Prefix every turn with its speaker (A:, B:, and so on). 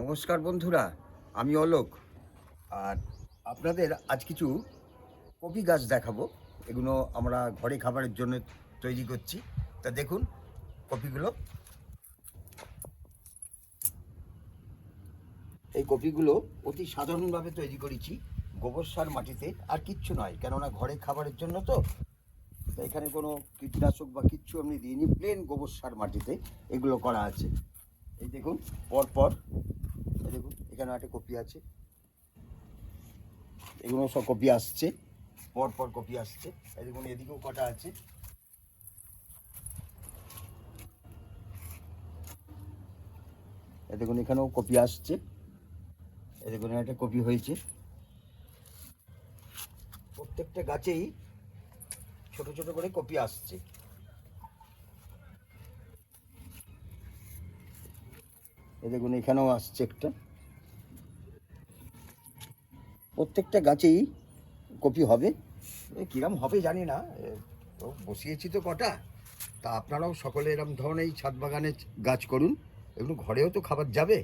A: নমস্কার বন্ধুরা, আমি অলোক। আর আপনাদের আজ কিছু কপি গাছ দেখাবো। এগুলো আমরা ঘরে খাবারের জন্য তৈরি করছি। তা দেখুন কপিগুলো। এই কপিগুলো অতি সাধারণভাবে তৈরি করেছি, গোবর সার মাটিতে, আর কিচ্ছু নয়, কেননা ঘরে খাবারের জন্য তো। এখানে কোনো কীটনাশক বা কিচ্ছু আমি দিইনি, প্লেন গোবর সার মাটিতে এগুলো করা আছে। এই দেখুন পরপর, এই দেখুন এখানে একটা কপি আছে, এগুলো সব কপি আসছে, পরপর কপি আসছে। এই দেখুন এদিকেও কটা আছে, এই দেখুন এখানেও কপি আসছে, এই দেখুন একটা কপি হয়েছে। প্রত্যেকটা গাছেই ছোট ছোট করে কপি আসছে। এই দেখুন এখানেও আসছে একটা। প্রত্যেকটা গাছেই কপি হবে। কিরম হবে জানি না, তো বসিয়েছি তো কটা। তা আপনারাও সকলে এরম ধরনের ছাদ বাগানে গাছ করুন, এগুলো ঘরেও তো খাবার যাবে।